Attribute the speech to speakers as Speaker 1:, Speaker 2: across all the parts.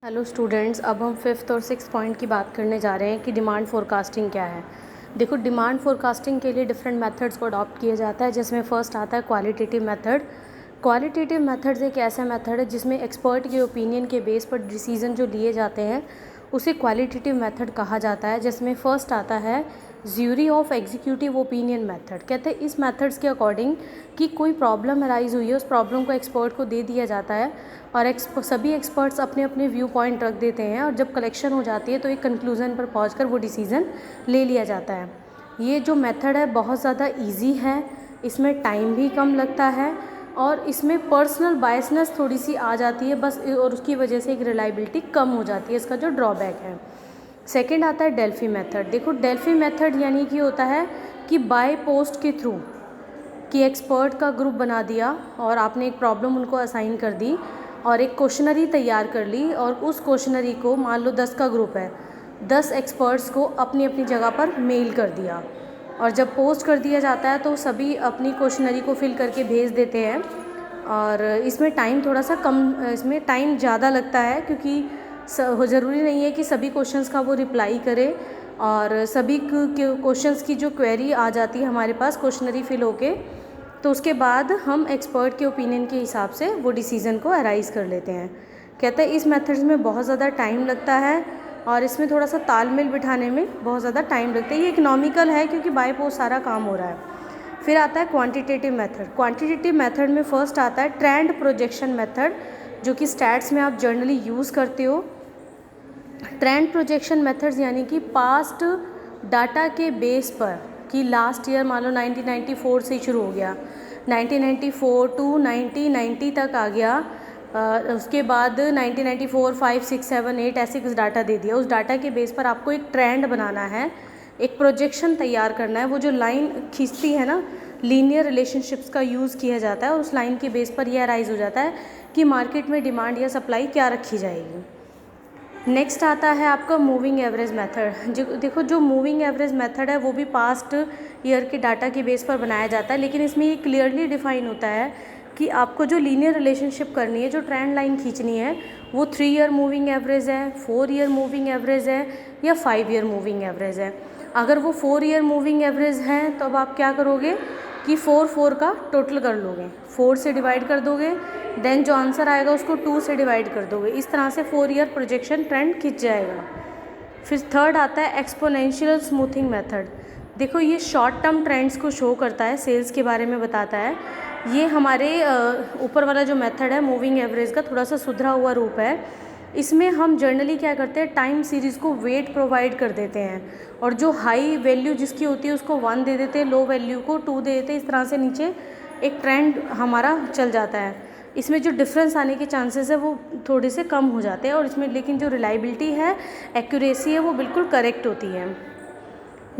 Speaker 1: Hello students, अब हम fifth और सिक्स पॉइंट की बात करने जा रहे हैं कि डिमांड फोरकास्टिंग क्या है। देखो, डिमांड फोरकास्टिंग के लिए डिफरेंट मेथड्स को अडॉप्ट किया जाता है, जिसमें फर्स्ट आता है क्वालिटेटिव मेथड। क्वालिटेटिव मेथड्स एक ऐसा मेथड है जिसमें एक्सपर्ट के ओपिनियन के बेस पर डिसीजन जो लिए जाते हैं उसे क्वालिटेटिव मेथड कहा जाता है। जिसमें फर्स्ट आता है jury of executive opinion method. कहते हैं इस मेथड्स के अकॉर्डिंग कि कोई प्रॉब्लम अराइज हुई है, उस प्रॉब्लम को एक्सपर्ट को दे दिया जाता है और सभी एक्सपर्ट्स अपने अपने व्यू पॉइंट रख देते हैं और जब कलेक्शन हो जाती है तो एक कंक्लूजन पर पहुंचकर वो डिसीज़न ले लिया जाता है। ये जो मेथड है बहुत ज़्यादा इजी है, इसमें टाइम भी कम लगता है और इसमें पर्सनल बायसनेस थोड़ी सी आ जाती है बस, और उसकी वजह से एक रिलायबिलिटी कम हो जाती है, इसका जो ड्रॉबैक है। सेकंड आता है डेल्फी मेथड। देखो, डेल्फी मेथड यानी कि होता है कि बाय पोस्ट के थ्रू कि एक्सपर्ट का ग्रुप बना दिया और आपने एक प्रॉब्लम उनको असाइन कर दी और एक क्वेश्चनरी तैयार कर ली और उस क्वेश्चनरी को मान लो 10 का ग्रुप है, 10 एक्सपर्ट्स को अपनी अपनी जगह पर मेल कर दिया और जब पोस्ट कर दिया जाता है तो सभी अपनी क्वेश्चनरी को फिल करके भेज देते हैं। और इसमें टाइम थोड़ा सा कम, इसमें टाइम ज़्यादा लगता है क्योंकि ज़रूरी नहीं है कि सभी क्वेश्चंस का वो रिप्लाई करे और सभी क्वेश्चंस की जो क्वेरी आ जाती है हमारे पास क्वेश्चनरी फिल होके, तो उसके बाद हम एक्सपर्ट के ओपिनियन के हिसाब से वो डिसीज़न को अराइज़ कर लेते हैं। कहते हैं इस मेथड्स में बहुत ज़्यादा टाइम लगता है और इसमें थोड़ा सा तालमेल बिठाने में बहुत ज़्यादा टाइम लगता है। ये इकोनॉमिकल है क्योंकि बाय पोस्ट सारा काम हो रहा है। फिर आता है क्वांटिटेटिव मेथड। क्वांटिटेटिव मेथड में फर्स्ट आता है ट्रेंड प्रोजेक्शन मेथड, जो कि स्टैट्स में आप जनरली यूज़ करते हो। ट्रेंड प्रोजेक्शन मेथड्स यानी कि पास्ट डाटा के बेस पर कि लास्ट ईयर मान लो 1994 से शुरू हो गया, 1994 टू 1990 तक आ गया, उसके बाद 1994, 5, 6, 7, 8 ऐसे कुछ डाटा दे दिया। उस डाटा के बेस पर आपको एक ट्रेंड बनाना है, एक प्रोजेक्शन तैयार करना है। वो जो लाइन खींचती है ना, लीनियर रिलेशनशिप्स का यूज़ किया जाता है और उस लाइन के बेस पर यह अराइज हो जाता है कि मार्केट में डिमांड या सप्लाई क्या रखी जाएगी। नेक्स्ट आता है आपका मूविंग एवरेज मेथड। जो देखो, जो मूविंग एवरेज मेथड है वो भी पास्ट ईयर के डाटा के बेस पर बनाया जाता है, लेकिन इसमें ये क्लियरली डिफाइन होता है कि आपको जो लीनियर रिलेशनशिप करनी है, जो ट्रेंड लाइन खींचनी है, वो 3 ईयर मूविंग एवरेज है, 4 ईयर मूविंग एवरेज है या 5 ईयर मूविंग एवरेज है। अगर वो 4 ईयर मूविंग एवरेज है तो अब आप क्या करोगे कि 4 का टोटल कर लोगे, 4 से डिवाइड कर दोगे, देन जो आंसर आएगा उसको 2 से डिवाइड कर दोगे। इस तरह से 4 ईयर प्रोजेक्शन ट्रेंड खिंच जाएगा। फिर थर्ड आता है एक्सपोनेंशियल स्मूथिंग मेथड। देखो, ये शॉर्ट टर्म ट्रेंड्स को शो करता है, सेल्स के बारे में बताता है। ये हमारे ऊपर वाला जो मेथड है मूविंग एवरेज का थोड़ा सा सुधरा हुआ रूप है। इसमें हम जनरली क्या करते हैं, टाइम सीरीज़ को वेट प्रोवाइड कर देते हैं और जो हाई वैल्यू जिसकी होती है उसको 1 दे देते हैं, लो वैल्यू को 2 दे देते हैं। इस तरह से नीचे एक ट्रेंड हमारा चल जाता है। इसमें जो डिफरेंस आने के चांसेस है वो थोड़े से कम हो जाते हैं और इसमें लेकिन जो रिलायबिलिटी है, एक्यूरेसी है, वो बिल्कुल करेक्ट होती है।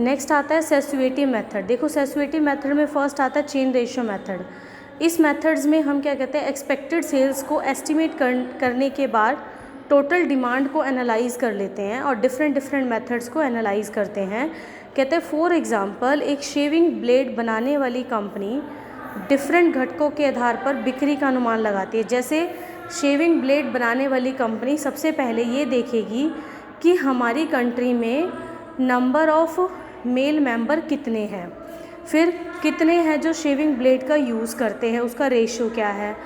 Speaker 1: नेक्स्ट आता है सेसुएटिव मेथड। देखो, सेसुएटिव मेथड में फर्स्ट आता है चेन रेशियो मेथड। इस मेथड्स में हम क्या कहते हैं, एक्सपेक्टेड सेल्स को एस्टिमेट करने के बाद टोटल डिमांड को एनालाइज कर लेते हैं और डिफरेंट मेथड्स को एनालाइज करते हैं। कहते हैं फॉर एग्जांपल, एक शेविंग ब्लेड बनाने वाली कंपनी डिफरेंट घटकों के आधार पर बिक्री का अनुमान लगाती है। जैसे शेविंग ब्लेड बनाने वाली कंपनी सबसे पहले ये देखेगी कि हमारी कंट्री में नंबर ऑफ मेल मेंबर कितने हैं, फिर कितने हैं जो शेविंग ब्लेड का यूज़ करते हैं, उसका रेशियो क्या है,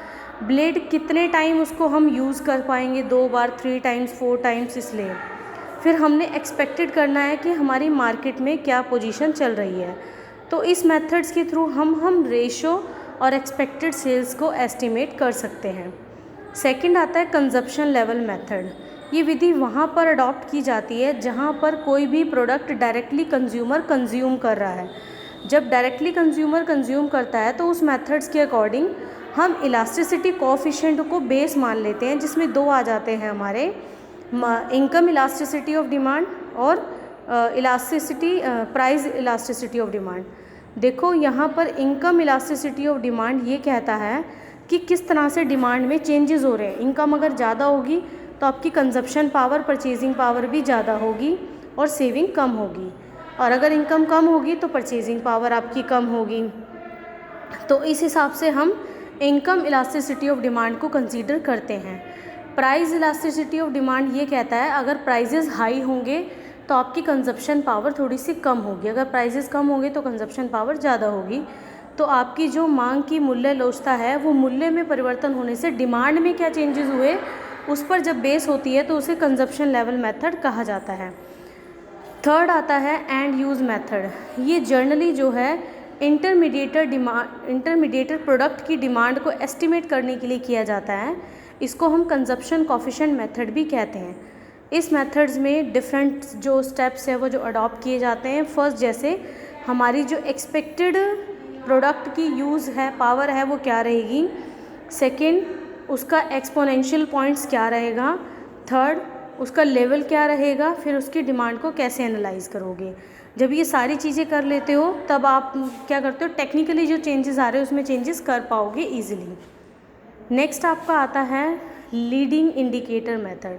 Speaker 1: ब्लेड कितने टाइम उसको हम यूज़ कर पाएंगे, 2 बार, 3 टाइम्स, 4 टाइम्स, इसलिए फिर हमने एक्सपेक्टेड करना है कि हमारी मार्केट में क्या पोजीशन चल रही है। तो इस मेथड्स के थ्रू हम रेशो और एक्सपेक्टेड सेल्स को एस्टिमेट कर सकते हैं। सेकंड आता है कंजप्शन लेवल मेथड। ये विधि वहाँ पर अडॉप्ट की जाती है जहाँ पर कोई भी प्रोडक्ट डायरेक्टली कंज्यूमर कंज्यूम कर रहा है। जब डायरेक्टली कंज्यूमर कंज्यूम करता है तो उस मेथड्स के अकॉर्डिंग हम इलास्टिसिटी कोएफिशिएंट को बेस मान लेते हैं, जिसमें 2 आ जाते हैं हमारे, इनकम इलास्टिसिटी ऑफ डिमांड और elasticity price elasticity of demand. देखो, यहाँ पर इनकम इलास्टिसिटी ऑफ डिमांड ये कहता है कि किस तरह से डिमांड में चेंजेस हो रहे हैं। इनकम अगर ज़्यादा होगी तो आपकी कंजप्शन पावर, परचेजिंग पावर भी ज़्यादा होगी और सेविंग कम होगी, और अगर इनकम कम होगी तो परचेजिंग पावर आपकी कम होगी। तो इस हिसाब से हम इनकम इलास्टिसिटी ऑफ डिमांड को कंसीडर करते हैं। प्राइस इलास्टिसिटी ऑफ डिमांड ये कहता है अगर प्राइजेस हाई होंगे तो आपकी कंजप्शन पावर थोड़ी सी कम होगी, अगर प्राइजेस कम होंगे तो कंजप्शन पावर ज़्यादा होगी। तो आपकी जो मांग की मूल्य लोचता है वो मूल्य में परिवर्तन होने से डिमांड में क्या चेंजेस हुए उस पर जब बेस होती है तो उसे कंजप्शन लेवल मेथड कहा जाता है। थर्ड आता है एंड यूज़ मेथड। ये जर्नली जो है इंटरमीडिएटर प्रोडक्ट की डिमांड को एस्टिमेट करने के लिए किया जाता है। इसको हम कंजप्शन कोफिशिएंट मेथड भी कहते हैं। इस मेथड्स में डिफरेंट जो स्टेप्स है वो जो अडॉप्ट किए जाते हैं। फर्स्ट जैसे हमारी जो एक्सपेक्टेड प्रोडक्ट की यूज़ है पावर है वो क्या रहेगी। सेकंड उसका एक्सपोनेंशियल पॉइंट्स क्या रहेगा। थर्ड उसका लेवल क्या रहेगा। फिर उसकी डिमांड को कैसे एनालाइज करोगे। जब ये सारी चीज़ें कर लेते हो तब आप क्या करते हो, टेक्निकली जो चेंजेस आ रहे हैं उसमें चेंजेस कर पाओगे ईजिली। नेक्स्ट आपका आता है लीडिंग इंडिकेटर मेथड।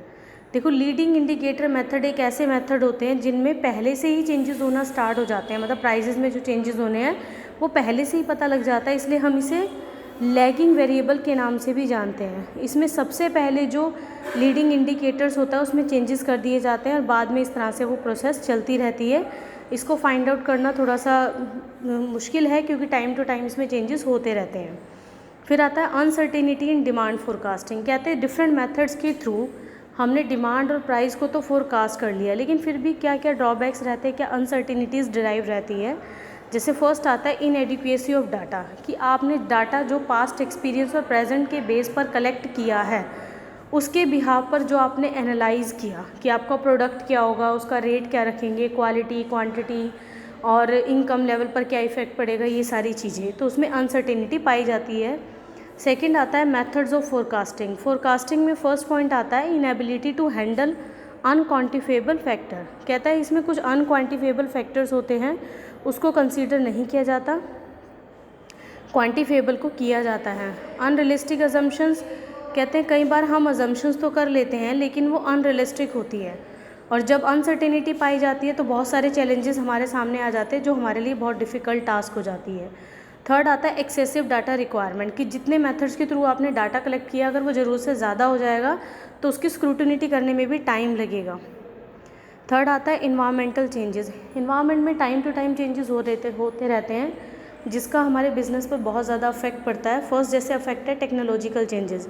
Speaker 1: देखो लीडिंग इंडिकेटर मेथड एक ऐसे मेथड होते हैं जिनमें पहले से ही चेंजेस होना स्टार्ट हो जाते हैं, मतलब प्राइजेस में जो चेंजेस होने हैं वो पहले से ही पता लग जाता है, इसलिए हम इसे लैगिंग वेरिएबल के नाम से भी जानते हैं। इसमें सबसे पहले जो लीडिंग इंडिकेटर्स होता है उसमें चेंजेस कर दिए जाते हैं और बाद में इस तरह से वो प्रोसेस चलती रहती है। इसको फाइंड आउट करना थोड़ा सा मुश्किल है क्योंकि टाइम टू टाइम इसमें चेंजेस होते रहते हैं। फिर आता है अनसर्टेनिटी इन डिमांड फोरकास्टिंग। कहते हैं डिफरेंट मेथड्स के थ्रू हमने डिमांड और प्राइस को तो फोरकास्ट कर लिया, लेकिन फिर भी क्या क्या ड्रॉबैक्स रहते हैं, क्या अनसर्टेनिटीज़ डिराइव रहती है। जैसे फर्स्ट आता है इनएडिक्वेसी ऑफ डाटा, कि आपने डाटा जो पास्ट एक्सपीरियंस और प्रेजेंट के बेस पर कलेक्ट किया है उसके बिहाव पर जो आपने एनालाइज़ किया कि आपका प्रोडक्ट क्या होगा, उसका रेट क्या रखेंगे, क्वालिटी क्वांटिटी और इनकम लेवल पर क्या इफ़ेक्ट पड़ेगा, ये सारी चीज़ें, तो उसमें अनसर्टेनिटी पाई जाती है। सेकंड आता है मेथड्स ऑफ फोरकास्टिंग। फोरकास्टिंग में फर्स्ट पॉइंट आता है इनएबिलिटी टू हैंडल अनक्वांटिफेबल फैक्टर। कहता है इसमें कुछ अनक्वांटिफेबल फैक्टर्स होते हैं उसको कंसीडर नहीं किया जाता, क्वांटिफेबल को किया जाता है। अनरियलिस्टिक अजम्पशंस, कहते हैं कई बार हम अजम्पशंस तो कर लेते हैं लेकिन वो अनरियलिस्टिक होती है, और जब अनसर्टेनिटी पाई जाती है तो बहुत सारे चैलेंजेस हमारे सामने आ जाते हैं जो हमारे लिए बहुत डिफ़िकल्ट टास्क हो जाती है। थर्ड आता है एक्सेसिव डाटा रिक्वायरमेंट, कि जितने मेथड्स के थ्रू आपने डाटा कलेक्ट किया अगर वो ज़रूरत से ज़्यादा हो जाएगा तो उसकी स्क्रूटिनिटी करने में भी टाइम लगेगा। थर्ड आता है इन्वायरमेंटल चेंजेस। इन्वायरमेंट में टाइम टू टाइम चेंजेस होते रहते हैं जिसका हमारे बिजनेस पर बहुत ज़्यादा अफेक्ट पड़ता है। फर्स्ट जैसे अफेक्ट है टेक्नोलॉजिकल चेंजेस।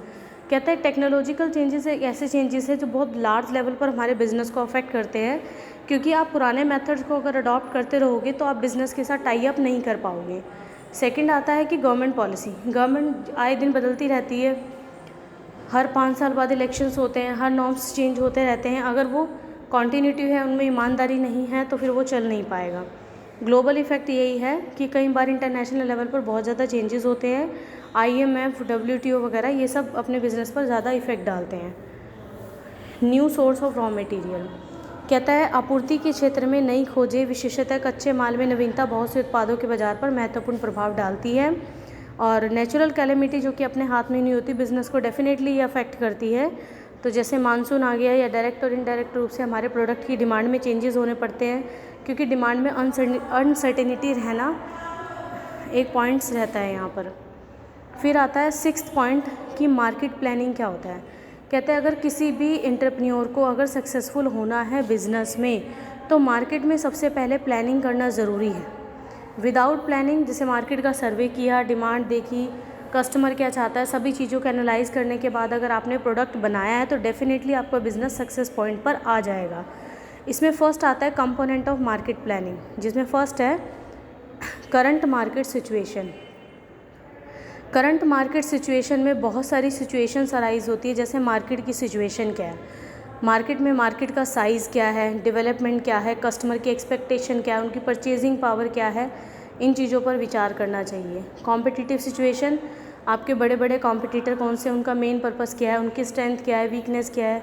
Speaker 1: कहता है टेक्नोलॉजिकल चेंजेस एक ऐसे चेंजेस है जो बहुत लार्ज लेवल पर हमारे बिज़नेस को अफेक्ट करते हैं, क्योंकि आप पुराने मेथड्स को अगर अडॉप्ट करते रहोगे तो आप बिज़नेस के साथ टाई अप नहीं कर पाओगे। सेकंड आता है कि गवर्नमेंट पॉलिसी। गवर्नमेंट आए दिन बदलती रहती है, हर 5 साल बाद इलेक्शंस होते हैं, हर नॉर्म्स चेंज होते रहते हैं। अगर वो कॉन्टीन्यूटी है, उनमें ईमानदारी नहीं है तो फिर वो चल नहीं पाएगा। ग्लोबल इफ़ेक्ट यही है कि कई बार इंटरनेशनल लेवल पर बहुत ज़्यादा चेंजेस होते हैं। IMF WTO वगैरह ये सब अपने बिज़नेस पर ज़्यादा इफ़ेक्ट डालते हैं। New source of raw material. कहता है आपूर्ति के क्षेत्र में नई खोजें, विशेषतः कच्चे माल में नवीनता बहुत से उत्पादों के बाज़ार पर महत्वपूर्ण प्रभाव डालती है। और नेचुरल कैलेमिटी जो कि अपने हाथ में नहीं होती, बिज़नेस को डेफिनेटली ये अफेक्ट करती है। तो जैसे मानसून आ गया या डायरेक्ट और इनडायरेक्ट रूप से हमारे प्रोडक्ट की डिमांड में चेंजेस होने पड़ते हैं, क्योंकि डिमांड में अनसर्टेनिटी रहना एक पॉइंट्स रहता है यहाँ पर। फिर आता है सिक्स्थ पॉइंट कि मार्केट प्लानिंग क्या होता है। कहते हैं अगर किसी भी एंटरप्रेन्योर को अगर सक्सेसफुल होना है बिज़नेस में तो मार्केट में सबसे पहले प्लानिंग करना ज़रूरी है। विदाउट प्लानिंग, जैसे मार्केट का सर्वे किया, डिमांड देखी, कस्टमर क्या चाहता है, सभी चीज़ों को एनालाइज करने के बाद अगर आपने प्रोडक्ट बनाया है तो डेफिनेटली आपका बिज़नेस सक्सेस पॉइंट पर आ जाएगा। इसमें फ़र्स्ट आता है कंपोनेंट ऑफ मार्केट प्लानिंग, जिसमें फ़र्स्ट है current market situation. Current market situation में बहुत सारी सिचुएशंस अराइज होती है। जैसे मार्केट की सिचुएशन क्या है, मार्केट में मार्केट का साइज़ क्या है, डेवलपमेंट क्या है, कस्टमर की एक्सपेक्टेशन क्या है, उनकी परचेजिंग पावर क्या है, इन चीज़ों पर विचार करना चाहिए। कॉम्पिटिटिव सिचुएशन, आपके बड़े बड़े कॉम्पिटिटर कौन से, उनका मेन पर्पस क्या है, उनकी स्ट्रेंथ क्या है, वीकनेस क्या है,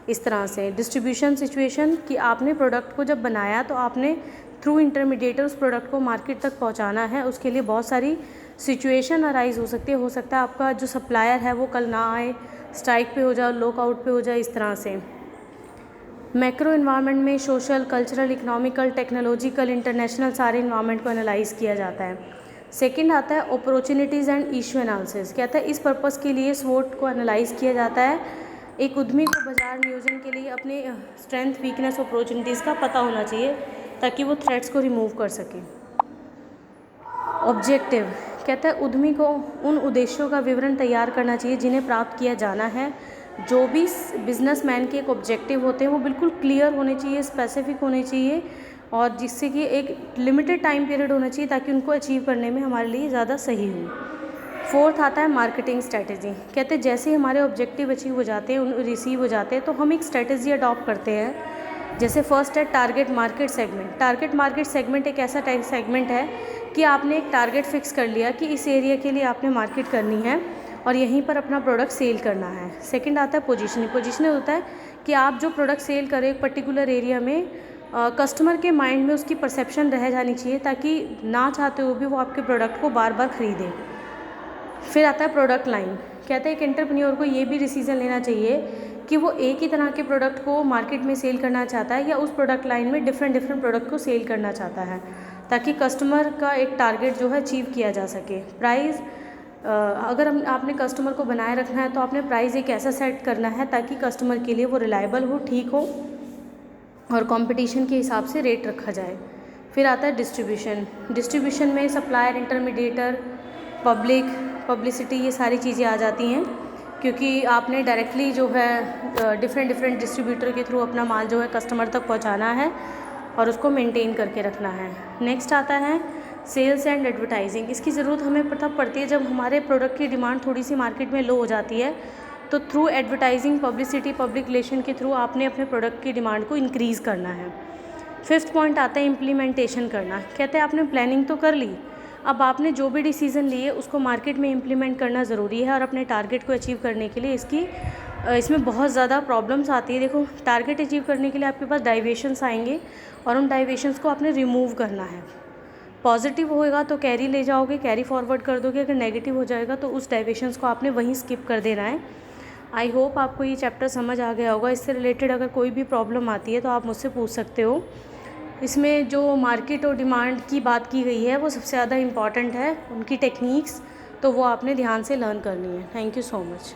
Speaker 1: इस तरह से। डिस्ट्रीब्यूशन सिचुएशन, कि आपने प्रोडक्ट को जब बनाया तो आपने थ्रू इंटरमीडिएटर उस प्रोडक्ट को मार्केट तक पहुंचाना है, उसके लिए बहुत सारी सिचुएशन अराइज हो सकती है। हो सकता है आपका जो सप्लायर है वो कल ना आए, स्ट्राइक पे हो जाए, लॉकआउट पे हो जाए, इस तरह से। मैक्रो इन्वायरमेंट में social, cultural, economical, technological, international सारे इन्वायरमेंट को एनालाइज किया जाता है। सेकंड आता है अपॉर्चुनिटीज़ एंड इशू एनालिसिस। कहता है इस पर्पस के लिए स्वोट को एनालाइज किया जाता है एक उद्यमी को बाजार नियोजन के लिए अपने स्ट्रेंथ, वीकनेस, अपॉर्चुनिटीज़ का पता होना चाहिए ताकि वो थ्रेट्स को रिमूव कर सके। ऑब्जेक्टिव कहता है उद्यमी को उन उद्देश्यों का विवरण तैयार करना चाहिए जिन्हें प्राप्त किया जाना है। जो भी बिजनेसमैन के एक ऑब्जेक्टिव होते हैं वो बिल्कुल क्लियर होने चाहिए, स्पेसिफिक होने चाहिए, और जिससे कि एक लिमिटेड टाइम पीरियड होना चाहिए ताकि उनको अचीव करने में हमारे लिए ज़्यादा सही हो। फोर्थ आता है मार्केटिंग स्ट्रैटेजी। कहते हैं जैसे हमारे ऑब्जेक्टिव अचीव हो जाते हैं, उन रिसीव हो जाते हैं, तो हम एक स्ट्रैटेजी अडॉप्ट करते हैं। जैसे फर्स्ट है target market segment. Target market segment एक ऐसा सेगमेंट है कि आपने एक टारगेट फिक्स कर लिया कि इस एरिया के लिए आपने मार्केट करनी है और यहीं पर अपना प्रोडक्ट सेल करना है। सेकंड आता है पोजीशनिंग। पोजीशनिंग होता है कि आप जो प्रोडक्ट सेल करें एक पर्टिकुलर एरिया में, कस्टमर के माइंड में उसकी परसेप्शन रह जानी चाहिए ताकि ना चाहते हुए भी वो आपके प्रोडक्ट को बार बार ख़रीदें। फिर आता है प्रोडक्ट लाइन। कहते हैं एक एंटरप्रेन्योर को ये भी डिसीजन लेना चाहिए कि वो एक ही तरह के प्रोडक्ट को मार्केट में सेल करना चाहता है या उस प्रोडक्ट लाइन में डिफरेंट प्रोडक्ट को सेल करना चाहता है ताकि कस्टमर का एक टारगेट जो है अचीव किया जा सके। प्राइस, अगर आपने कस्टमर को बनाए रखना है तो आपने प्राइस एक ऐसा सेट करना है ताकि कस्टमर के लिए वो रिलायबल हो, ठीक हो और कंपटीशन के हिसाब से रेट रखा जाए। फिर आता है डिस्ट्रीब्यूशन। डिस्ट्रीब्यूशन में सप्लायर, इंटरमीडिएटर, पब्लिसिटी, ये सारी चीज़ें आ जाती हैं क्योंकि आपने डायरेक्टली जो है डिफरेंट डिस्ट्रीब्यूटर के थ्रू अपना माल जो है कस्टमर तक पहुंचाना है और उसको मेंटेन करके रखना है। नेक्स्ट आता है सेल्स एंड एडवर्टाइजिंग। इसकी ज़रूरत हमें तब पड़ती है जब हमारे प्रोडक्ट की डिमांड थोड़ी सी मार्केट में लो हो जाती है, तो through advertising, publicity, public relation के थ्रू आपने अपने प्रोडक्ट की डिमांड को इंक्रीज़ करना है। फिफ्थ पॉइंट आता है इम्प्लीमेंटेशन करना। कहते हैं आपने प्लानिंग तो कर ली, अब आपने जो भी डिसीज़न लिए उसको मार्केट में इम्प्लीमेंट करना ज़रूरी है और अपने टारगेट को अचीव करने के लिए इसमें बहुत ज़्यादा प्रॉब्लम्स आती है। देखो, टारगेट अचीव करने के लिए आपके पास डाइवेशंस आएंगे और उन डाइवेशंस को आपने रिमूव करना है। पॉजिटिव होएगा तो कैरी ले जाओगे, कैरी फॉरवर्ड कर दोगे। अगर नेगेटिव हो जाएगा तो उस डाइवेशंस को आपने वहीं स्किप कर देना है। आई होप आपको ये चैप्टर समझ आ गया होगा। इससे रिलेटेड अगर कोई भी प्रॉब्लम आती है तो आप मुझसे पूछ सकते हो। इसमें जो मार्केट और डिमांड की बात की गई है वो सबसे ज़्यादा इम्पॉर्टेंट है, उनकी टेक्निक्स, तो वो आपने ध्यान से लर्न करनी है। Thank you so much.